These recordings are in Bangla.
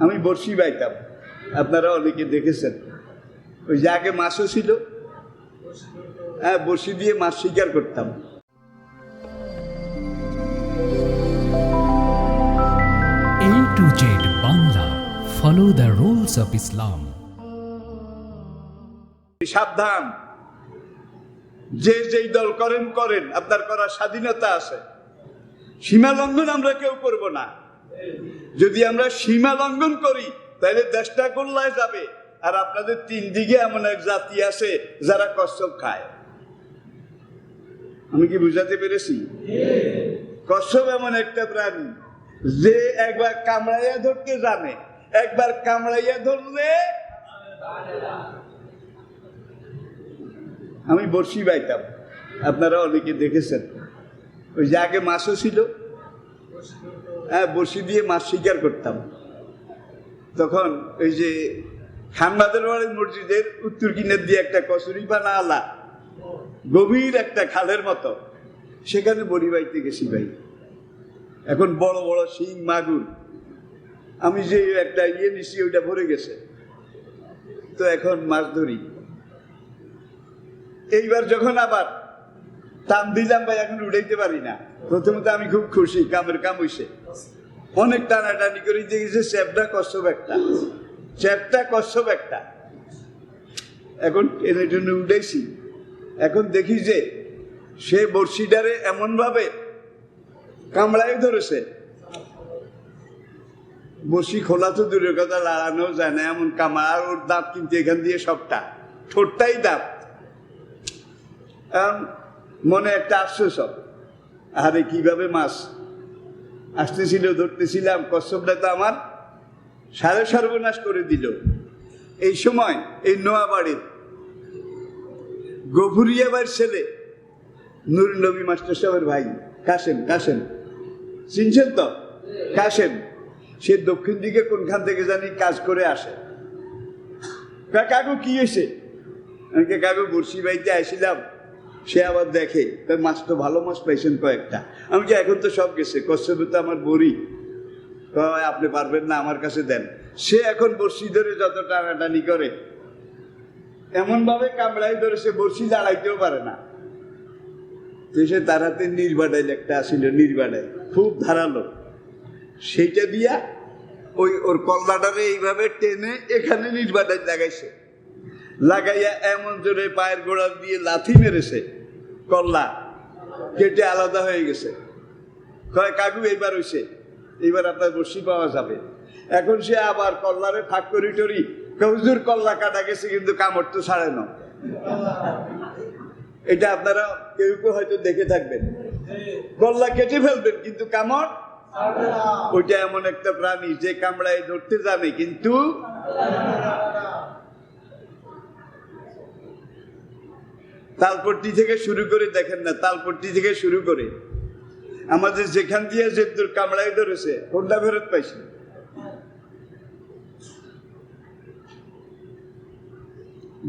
আমি বড়শি বাইতাম, আপনারা অনেকে দেখেছেন। ওই যে আগে মাছও ছিল, হ্যাঁ, বড়শি দিয়ে মাছ শিকার করতাম। AtoZ Bangla, follow the rules of Islam. সাবধান, যে যেই দল করেন করেন, আপনার করার স্বাধীনতা আছে। সীমা লঙ্ঘন আমরা কেউ করব না। যদি আমরা সীমা লঙ্ঘন করি তাহলে দেশটা গোল্লায় যাবে। আর আপনাদের তিন দিকে এমন এক জাতি আছে যারা কচ্ছপ খায়। আমি কি বুঝাতে পেরেছি? কচ্ছপ এমন একটা প্রাণী যে একবার কামড়াইয়া ধরতে জানে, একবার কামড়াইয়া ধরলে। আমি বড়শি বাইতাম, আপনারা অনেকে দেখেছেন। ওই যে আগে মাছও ছিল, হ্যাঁ, বড়শি দিয়ে মাছ শিকার করতাম। তখন ওই যে খানবাদের বাড়ি মসজিদের উত্তর কিনার দিয়ে একটা কচুরিপানা আলা গভীর একটা খালের মতো, সেখানে বড়ি বাইতে গেছি ভাই। এখন বড় বড় শিং মাগুর, আমি যে একটা নিছি ওইটা ভরে গেছে, তো এখন মাছ ধরি। এইবার যখন আবার টান দিলাম ভাই, এখন উঠাইতে পারি না। প্রথমত আমি খুব খুশি, কামের কাম হইছে। অনেক টানাটানি করে দেখেছে চ্যাপটা কচ্ছপ একটা, চ্যাপটা কচ্ছপ একটা। এখন টেনে টেনে উঠেছি। এখন দেখি যে সে বড়শিটারে এমন ভাবে কামড়াই ধরেছে, বড়শি খোলা তো দূরের কথা, লাগানো যায় না, এমন কামড়া। আর ওর দাঁত কিন্তু এখান দিয়ে সবটা, ঠোঁটটাই দাঁত। মনে একটা আফসোস, আরে কিভাবে মাছ আসতেছিল, ধরতেছিলাম, কচ্ছপটা তো আমার সাড়ে সর্বনাশ করে দিল। এই সময় এই নোয়াবাড়ির গভুরিয়াবার ছেলে নুরুল নবী মাস্টার সাহেবের ভাই কাশেম, কাশেম চিনছেন তো? কাশেম, সে দক্ষিণ দিকে কোনখান থেকে জানি কাজ করে আসে। কাকু কি হয়েছে? আমি কাকু বড়শি বাইতে আসছিলাম। সে আবার দেখে মাছ তো ভালো মাছ পাইছেন কয়েকটা। আমি কি এখন তো সব গেছে, কচ্ছপে তো আমার বড়ি, আপনি পারবেন না, আমার কাছে দেন। সে এখন বড়শি ধরে যত টানাটানি করে, এমন ভাবে কামড়াই ধরে সে বড়শি দাঁড়াইতেও পারে না। তো সে তার হাতে নির্বাডাইল একটা আসিল, নির্বাডাই খুব ধারালো, সেইটা দিয়া ওই ওর কল্লাটারে এইভাবে টেনে এখানে নির্বাডাই লাগাইছে। লাগাইয়া এমন জোরে পায়ের গোড়া দিয়ে লাথি মেরেছে, কল্লা কেটে আলাদা হয়ে গেছে। কয় কাকু এইবার হইছে, এইবার আপনার বড়শি পাওয়া যাবে। এখন সে আবার কল্লারে ফাঁক করি টরি, হুজুর কল্লা কাটা গেছে কিন্তু কামড় তো ছাড়ে না। এটা আপনারা কেউ কেউ হয়তো দেখে থাকবেন, কল্লা কেটে ফেলবেন কিন্তু কামড়। ওইটা এমন একটা প্রাণী যে কামড়ায় ধরতে জানে কিন্তু তালপট্টি থেকে শুরু করে দেখেন না, তালপট্টি থেকে শুরু করে আমাদের যেখান দিয়ে যে কামড়াই ধরেছে, কোনটা ফেরত পাইছে?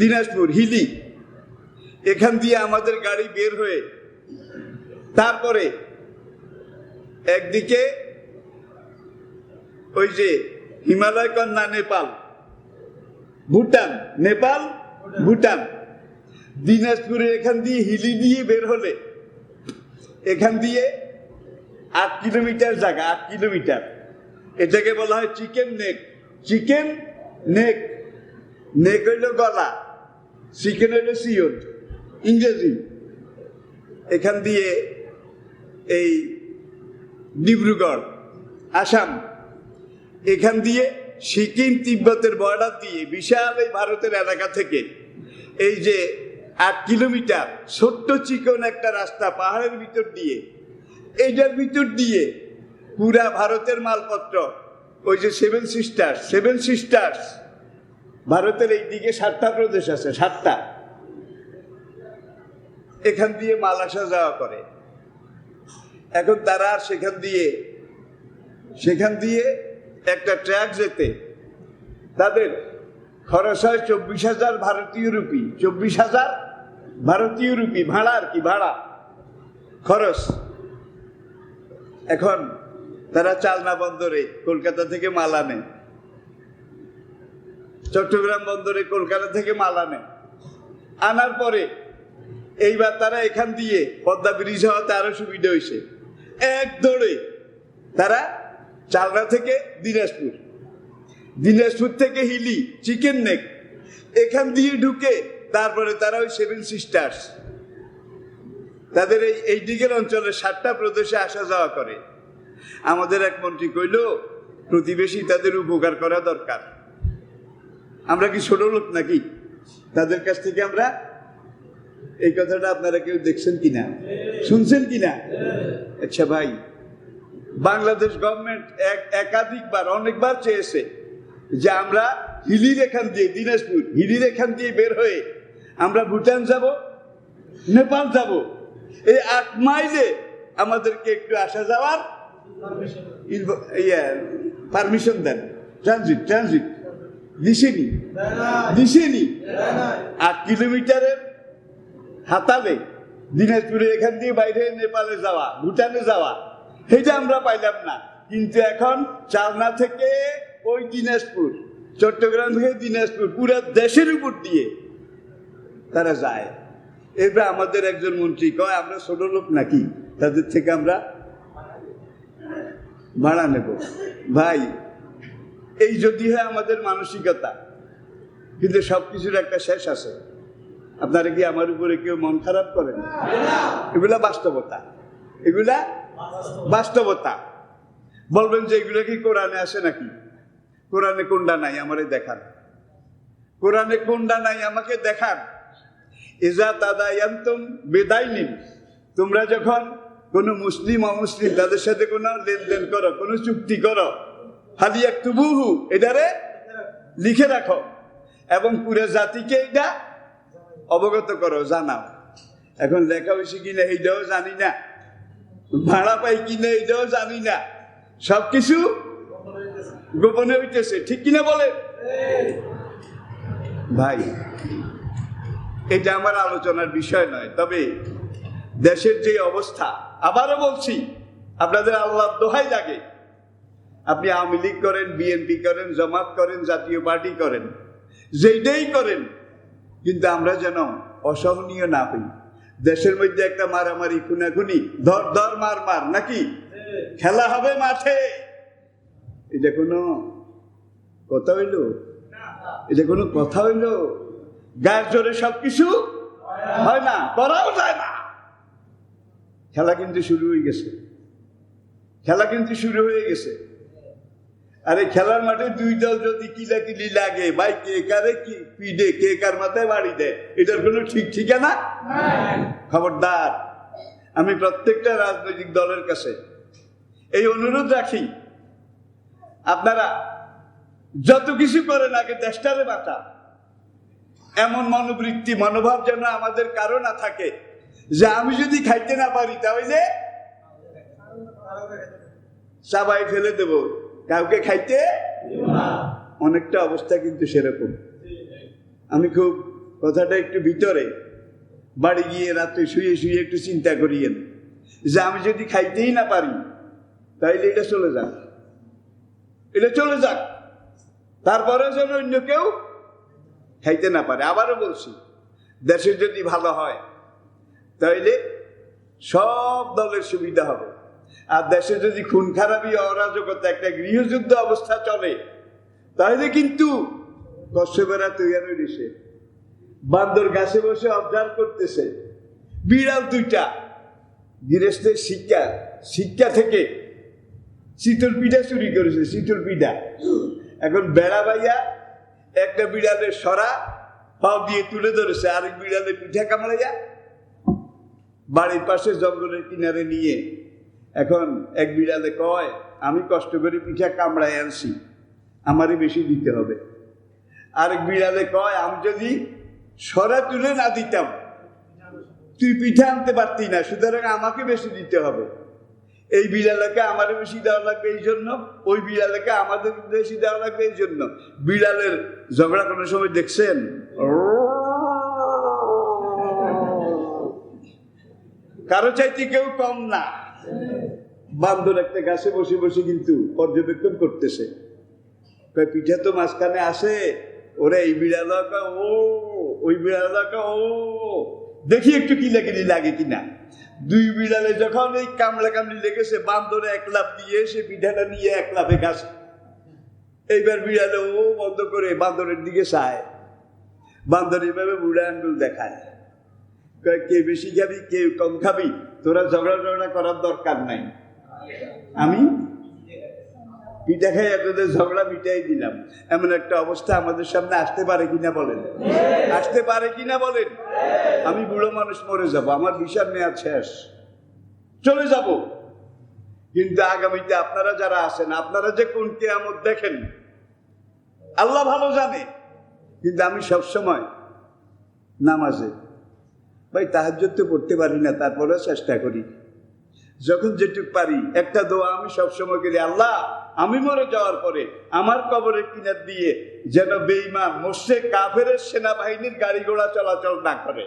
দিনাজপুর হিলি, এখান দিয়ে আমাদের গাড়ি বের হয়ে তারপরে একদিকে ওই যে হিমালয় কন্যা নেপাল, ভুটান, নেপাল ভুটান, দিনাজপুরে এখান দিয়ে হিলি দিয়ে বের হলে এখান দিয়ে 8 কিলোমিটার জায়গা, 8 কিলোমিটার। এটাকে বলা হয় চিকেন নেক। চিকেন নেক, নেক হইল গলা, চিকেন হইল সিওন ইংরেজি। এখান দিয়ে এই ডিব্রুগড় আসাম, এখান দিয়ে সিকিম তিব্বতের বর্ডার দিয়ে বিশাল এই ভারতের এলাকা থেকে এই যে 8 কিলোমিটার ছোট্ট চিকন একটা রাস্তা পাহাড়ের ভিতর দিয়ে, এইটার ভিতর দিয়ে পুরা ভারতের মালপত্র, ওই যে 7 সিস্টার্স, 7 সিস্টার্স, ভারতের এই দিকে 7টা প্রদেশ আছে, 7টা, এখান দিয়ে মাল আসা যাওয়া করে। এখন তারা সেখান দিয়ে একটা ট্রাক যেতে তাদের খরচ হয় 24,000 ভারতীয় রুপি, 24,000 ভারতীয় রুপি ভাড়া, আর কি ভাড়া খরচ। এখন তারা চালনা বন্দরে কলকাতা থেকে মাল আনে, চট্টগ্রাম বন্দরে কলকাতা থেকে মাল আনে, আনার পরে এইবার তারা এখান দিয়ে পদ্মা ব্রিজ হওয়াতে আরো সুবিধা হয়েছে, এক দৌড়ে তারা চালনা থেকে দিনাজপুর, দিনাজপুর থেকে হিলি, চিকেন নেক, এখান দিয়ে ঢুকে তারপরে তারা ওই সেভেন সিস্টার্স, তাদের এই দিকের অঞ্চলে 7টা প্রদেশে আসা যাওয়া করে। আমাদের এক মন্ত্রী কইল প্রতিবেশী তাদের উপকার করা দরকার। আমরা কি ছোট লোক নাকি তাদের কাছ থেকে? আমরা এই কথাটা আপনারা কেউ দেখছেন কিনা, শুনছেন কিনা? আচ্ছা ভাই, বাংলাদেশ গভর্নমেন্ট একাধিকবার অনেকবার চেয়েছে যে আমরা হিলির এখান দিয়ে, দিনাজপুর হিলির এখান দিয়ে বের হয়ে আমরা ভুটান যাব, নেপাল যাব, এই 8 মাইলে আমাদেরকে একটু আসা যাওয়ার পারমিশন দেন, ট্রানজিট দিছেনি 8 কিলোমিটারের হাতালে দিনাজপুরের এখান দিয়ে বাইরে নেপালে যাওয়া, ভুটানে যাওয়া, সেটা আমরা পাইলাম না। কিন্তু এখন চালনা থেকে ওই দিনাজপুর, চট্টগ্রাম থেকে দিনাজপুর, পুরো দেশের উপর দিয়ে তারা যায়। এবার আমাদের একজন মন্ত্রী কয় আমরা ছোট লোক নাকি তাদের থেকে আমরা ভাড়া নেব। ভাই, এই যদি হয় আমাদের মানসিকতা, কিন্তু সবকিছুর একটা শেষ আছে। আপনারা কি আমার উপরে কেউ মন খারাপ করেন? এগুলা বাস্তবতা, এগুলা বাস্তবতা। বলবেন যে এগুলো কি কোরআনে আসে নাকি? কোরআনে কোনটা নাই আমারে দেখান, কোরআনে কোনটা নাই আমাকে দেখান। ইজা তাদায়ান্তুম বিদাইনিন, তোমরা যখন কোনো মুসলিম অমুসলিম তাদের সাথে কোনো লেনদেন করো, কোনো চুক্তি করো, ফালিয়াকতুবুহু, এটারে লিখে রাখো এবং পুরো জাতিকে এটা অবগত করো, জানাও। এখন লেখা হয়েছে কিনা এইটাও জানি না, ভাড়া পাই কিনা এইটাও জানি না, সবকিছু গোপনে হইতেছে, ঠিক কিনা বলে? ভাই, এটা আমার আলোচনার বিষয় নয়, তবে দেশের যে অবস্থা, আবারও বলছি, আপনাদের আল্লাহর দোহাই লাগে, আপনি আওয়ামী লীগ করেন, বিএনপি করেন, জামাত করেন, জাতীয় পার্টি করেন, যেইটাই করেন, কিন্তু আমরা যেন অসহনীয় না হই। দেশের মধ্যে একটা মারামারি, খুনাখুনি, ধর ধর মার মার, নাকি খেলা হবে মাঠে, এটা কোনো কথা হইল? এটা কোনো কথা হইল? গায়ের জোরে সবকিছু হয় না, করাও যায় না। খেলা কিন্তু শুরু হয়ে গেছে, খেলা কিন্তু শুরু হয়ে গেছে। আরে খেলার মাঠে 2 দল যদি কিলাকিলি লাগে, ভাই কে কারে কি পিডে, কে কার মাথায় বাড়ি দেয়, এটার কোনো ঠিক ঠিকানা? খবরদার, আমি প্রত্যেকটা রাজনৈতিক দলের কাছে এই অনুরোধ রাখি, আপনারা যত কিছু করেন আগে দেশটারে বাঁচান। এমন মনোবৃত্তি, মনোভাব যেন আমাদের কারো না থাকে যে আমি যদি খাইতে না পারি তাহলে সবাই ফেলে দেব, কাউকে খাইতে। অনেকটা অবস্থা কিন্তু সেরকম। আমি খুব কথাটা একটু ভিতরে, বাড়ি গিয়ে রাতে শুয়ে শুয়ে একটু চিন্তা করিয়েন যে আমি যদি খাইতেই না পারি তাইলে এটা চলে যাক, এটা চলে যাক, তারপরে যেন অন্য কেউ খাইতে না পারে। আবারও বলছি, দেশের যদি ভালো হয় তাইলে সব দলের সুবিধা হবে। আর দেশে যদি খুন খারাপি, অরাজকতা, একটা গৃহযুদ্ধ অবস্থা চলে, তাহলে কিন্তু কচ্ছপেরা তৈরি হয়েছে, বান্দর গাছে বসে অবজার্ভ করতেছে, বিড়াল 2টা গৃহস্থের শিক্ষা থেকে শীতল পিঠা চুরি করেছে, শীতল পিঠা। এখন বেড়া বাইয়া একটা বিড়ালের সরা পাও দিয়ে তুলে ধরেছে, আরেক বিড়ালের পিঠা কামড়াইয়া বাড়ির পাশে জঙ্গলের কিনারে নিয়ে। এখন এক বিড়ালে কয়, আমি কষ্ট করে পিঠা কামড়াই আনছি, আমারই বেশি দিতে হবে। আরেক বিড়ালে কয়, আমি যদি সরা তুলে না দিতাম তুই পিঠা আনতে পারতি না, সুতরাং আমাকে বেশি দিতে হবে। এই বিড়ালকে আমারও বেশি দেওয়া লাগবে এই জন্য, ওই বিড়ালকে আমাদের বেশি দেওয়া লাগবে এই জন্য। বিড়ালের ঝগড়া কোনো সময় দেখছেন? কারো চাইতে কেউ কম না। বান্দর একটা গাছে বসে বসে কিন্তু পর্যবেক্ষণ করতেছে, পিঠা তো মাঝখানে আসে, ওরা এই বিড়াল ও ওই বিড়াল ও দেখি একটু কিলাকিলি লাগে কিনা। দুই বিড়ালে যখন এই কামড়া কামড়ি লেগেছে, বান্দরে এক লাফ দিয়ে সে পিঠাটা নিয়ে এক লাফে গাছ। এইবার বিড়ালে ও বন্ধ করে বান্দরের দিকে চায়, বান্দর এইভাবে বুড়া আঙ্গুল দেখায়, কে বেশি খাবি কে কম খাবি, তোরা ঝগড়া করার দরকার নাই, আমি পিঠা খাই তোদের ঝগড়া মিটাই দিলাম। এমন একটা অবস্থা আমাদের সামনে আসতে পারে কিনা বলেন, আসতে পারে কিনা বলেন। আমি বুড়ো মানুষ মরে যাব, আমার ভিসার মেয়াদ শেষ, চলে যাব। কিন্তু আগামীতে আপনারা যারা আছেন, আপনারা যে কোন কিয়ামত দেখেন আল্লাহ ভালো জানে। কিন্তু আমি সবসময় নামাজে ভাই তাহাজ্জুদ তো পড়তে পারি না, তারপরে চেষ্টা করি যখন যেটুকু পারি। একটা দোয়া আমি সবসময় করি, আল্লাহ আমি মরে যাওয়ার পরে আমার কবরের কিনার দিয়ে যেন বেঈমান মুশরিক কাফেরের সেনাবাহিনীর গাড়ি ঘোড়া চলাচল না করে।